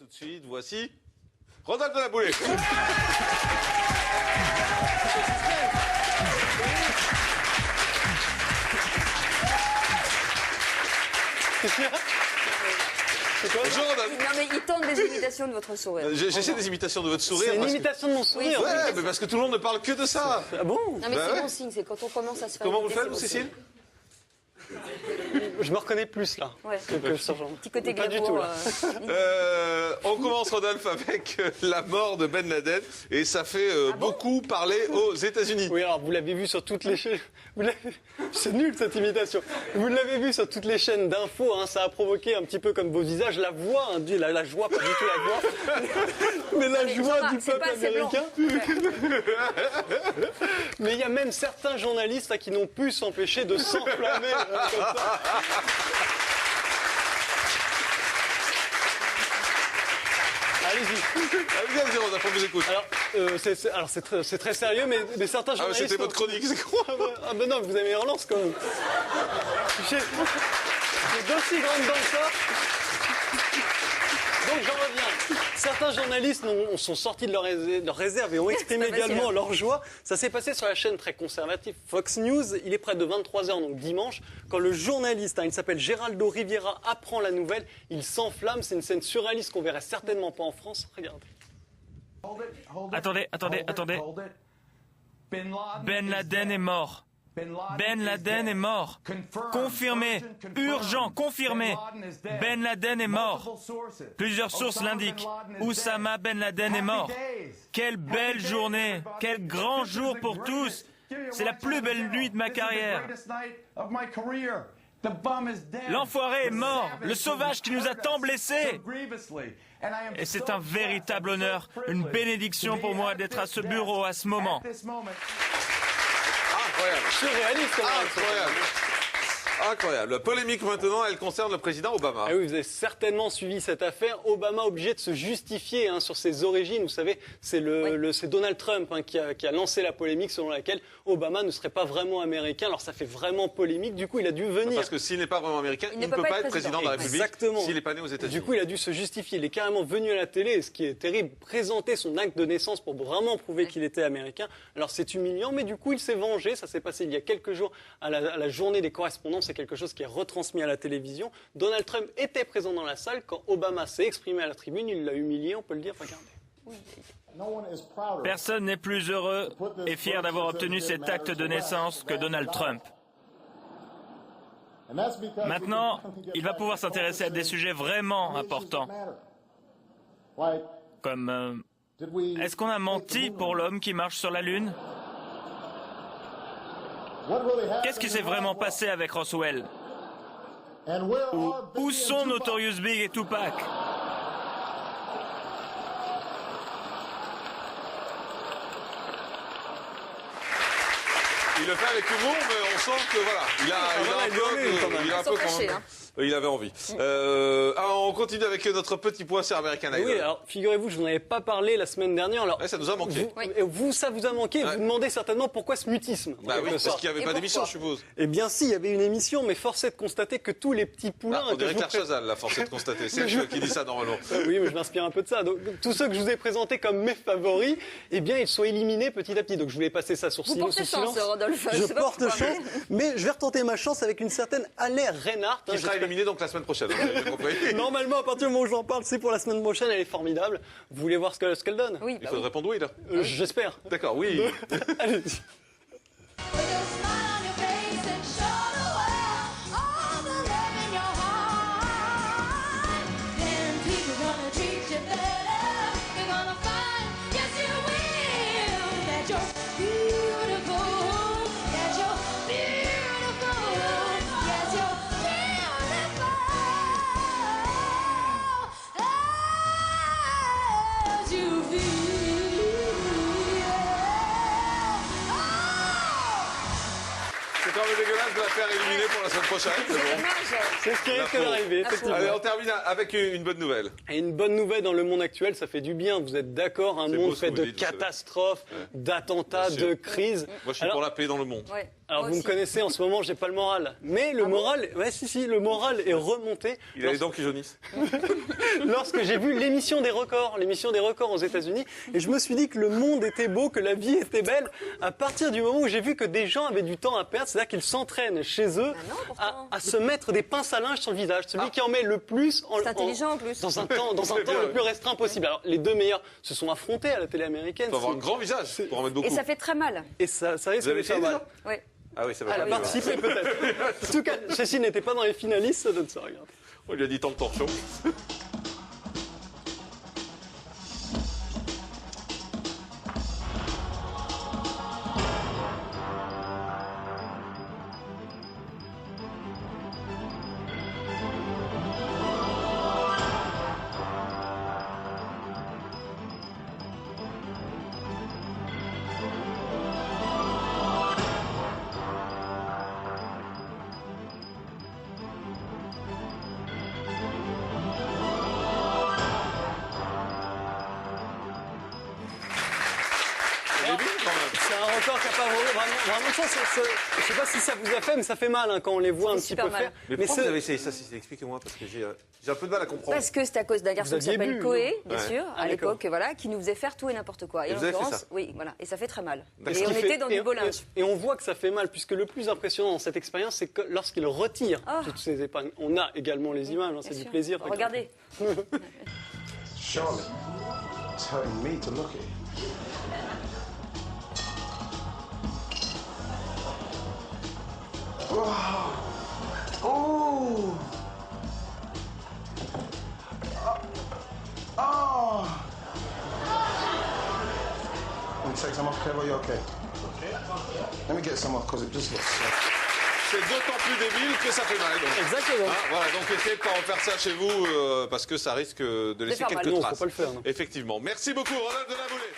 tout de suite, voici Rodolphe de la Boulée. Bonjour Rodolphe. Non mais il tente des imitations de votre sourire. J'essaie des imitations de votre sourire. C'est une imitation de mon sourire. Ouais, mais parce que tout le monde ne parle que de ça. Ah bon? Non mais Bah c'est ouais. bon signe, c'est quand on commence à se faire. Comment vous le imiter, faites, vous, c'est bon Cécile? Je me reconnais plus là. Ouais. Que sur Jean. Petit côté Pas du glamour, tout là. On commence, Rodolphe, avec la mort de Ben Laden. Et ça fait beaucoup parler aux États-Unis. Oui, alors vous l'avez vu sur toutes les chaînes. C'est nul cette imitation. Vous l'avez vu sur toutes les chaînes d'infos. Hein, ça a provoqué un petit peu comme vos visages la voix, hein, la joie, pas du tout la voix, mais la joie Jean-Marc, du c'est peuple pas assez blanc. américain. Mais il y a même certains journalistes là, qui n'ont pu s'empêcher de s'enflammer comme ça. Allez-y. Allez-y, Rodolphe, on vous écoute. Alors, c'est très sérieux, mais certains Ah, mais journalistes... c'était votre chronique, c'est quoi? Ah ben non, vous avez mes relances quand même. J'ai d'aussi grandes dents que ça. Donc j'en reviens. Certains journalistes sont sortis de leur réserve et ont exprimé également leur joie. Ça s'est passé sur la chaîne très conservative Fox News. Il est près de 23h, donc dimanche, quand le journaliste, il s'appelle Geraldo Rivera, apprend la nouvelle. Il s'enflamme. C'est une scène surréaliste qu'on verrait certainement pas en France. Regardez. Attendez. Ben Laden est mort. Ben Laden est mort. Confirmé. Urgent, confirmé. Ben Laden est mort. Plusieurs sources l'indiquent. Oussama Ben Laden est mort. Quelle belle journée. Quel grand jour pour tous. C'est la plus belle nuit de ma carrière. L'enfoiré est mort. Le sauvage qui nous a tant blessés. Et c'est un véritable honneur, une bénédiction pour moi d'être à ce bureau à ce moment. Incroyable. Surréaliste, quand même. Incroyable. Incroyable. La polémique maintenant, elle concerne le président Obama. Ah oui, vous avez certainement suivi cette affaire. Obama obligé de se justifier sur ses origines. Vous savez, c'est c'est Donald Trump qui a lancé la polémique selon laquelle Obama ne serait pas vraiment américain. Alors ça fait vraiment polémique. Du coup, il a dû venir. Parce que s'il n'est pas vraiment américain, il ne peut pas être président de la République. Exactement. S'il n'est pas né aux États-Unis. Du coup, il a dû se justifier. Il est carrément venu à la télé, et ce qui est terrible, présenter son acte de naissance pour vraiment prouver qu'il était américain. Alors c'est humiliant, mais du coup, il s'est vengé. Ça s'est passé il y a quelques jours à la journée des correspondants. C'est quelque chose qui est retransmis à la télévision. Donald Trump était présent dans la salle quand Obama s'est exprimé à la tribune. Il l'a humilié, on peut le dire. Regardez. Personne n'est plus heureux et fier d'avoir obtenu cet acte de naissance que Donald Trump. Maintenant, il va pouvoir s'intéresser à des sujets vraiment importants. Comme, est-ce qu'on a menti pour l'homme qui marche sur la Lune? Qu'est-ce qui s'est vraiment passé avec Roswell? Où sont Notorious Big et Tupac? Il le fait avec humour, mais on sent que voilà, il a un peu quand même. Il avait envie. On continue avec notre petit point sur American Idol. Oui, alors figurez-vous, je vous en avais pas parlé la semaine dernière. Alors, ça nous a manqué. Ça vous a manqué. Ouais. Vous demandez certainement pourquoi ce mutisme. Bah oui, parce qu'il n'y avait pas d'émission, je suppose. Eh bien si, il y avait une émission, mais force est de constater que tous les petits poulains... On dirait Claire Chazal, la force est de constater. C'est elle qui dit ça normalement. Oui, mais je m'inspire un peu de ça. Donc, tous ceux que je vous ai présentés comme mes favoris, eh bien, ils sont éliminés petit à petit. Donc, je voulais passer ça sur silence. Vous portez chance, Rodolphe. Je porte chance, mais je vais retenter ma chance avec une certaine Alain Reinhardt. Qui sera éliminé donc la semaine prochaine. Normalement, à partir du moment où j'en parle, c'est pour la semaine prochaine. Elle est formidable. Vous voulez voir ce qu'elle donne? Oui. Il faut répondre oui, là. J'espère. D'accord, oui. Allez-y. C'est quand même dégueulasse de la faire éliminer pour la semaine prochaine. C'est bon. C'est ce qui risque d'arriver, effectivement. Allez, on termine avec une bonne nouvelle. Et une bonne nouvelle dans le monde actuel, ça fait du bien. Vous êtes d'accord? Un monde fait de catastrophes, d'attentats, de crises. Moi, je suis pour la paix dans le monde. Ouais. Alors Moi vous me aussi. connaissez, en ce moment, j'ai pas le moral. Mais le moral, le moral est remonté. Il a les dents qui jaunissent. Lorsque j'ai vu l'émission des records aux États-Unis, et je me suis dit que le monde était beau, que la vie était belle, à partir du moment où j'ai vu que des gens avaient du temps à perdre, c'est-à-dire qu'ils s'entraînent chez eux à se mettre des pinces à linge sur le visage. Celui qui en met le plus C'est intelligent en plus. dans un temps le plus restreint possible. Alors les deux meilleurs se sont affrontés à la télé américaine. Il faut avoir un grand visage pour en mettre beaucoup. Et ça fait très mal. Et ça risque Vous avez de faire essayé mal. déjà Oui. Ah oui, ça va Elle a pas bien. participé peut-être. En tout cas, Cécile n'était pas dans les finalistes, ça donne ça, regarde. On lui a dit tant de torchons. C'est un record qui n'a pas vraiment ça. Je sais pas si ça vous a fait, mais ça fait mal quand on les voit un petit peu super mal. faire. Mais pourquoi vous avez essayé ça? Expliquez-moi, parce que j'ai un peu de mal à comprendre. Parce que c'est à cause d'un garçon qui aviez s'appelle bu, Coé, non? bien Ouais. sûr, Ah, à d'accord. l'époque, voilà, qui nous faisait faire tout et n'importe quoi. Et Et en vous avez fait l'occurrence, ça? oui, voilà, et ça fait très mal. D'accord. Et on Ce qui était fait- dans du beau linge. et on voit que ça fait mal, puisque le plus impressionnant dans cette expérience, c'est que lorsqu'il retire toutes ces épargnes, on a également les images, c'est Bien du sûr. plaisir. Regardez. Charlotte, it's hurting me to look at it. Oh! Oh! Let me take some off, Kev. Are you okay? Let me get some off because it just looks. C'est d'autant plus débile que ça fait mal. Donc. Exactement. Ah, voilà, donc essayez de pas en faire ça chez vous parce que ça risque de laisser faire mal. quelques Non, traces. faut pas le faire, non. Effectivement. Merci beaucoup, Ronald de la Boulée.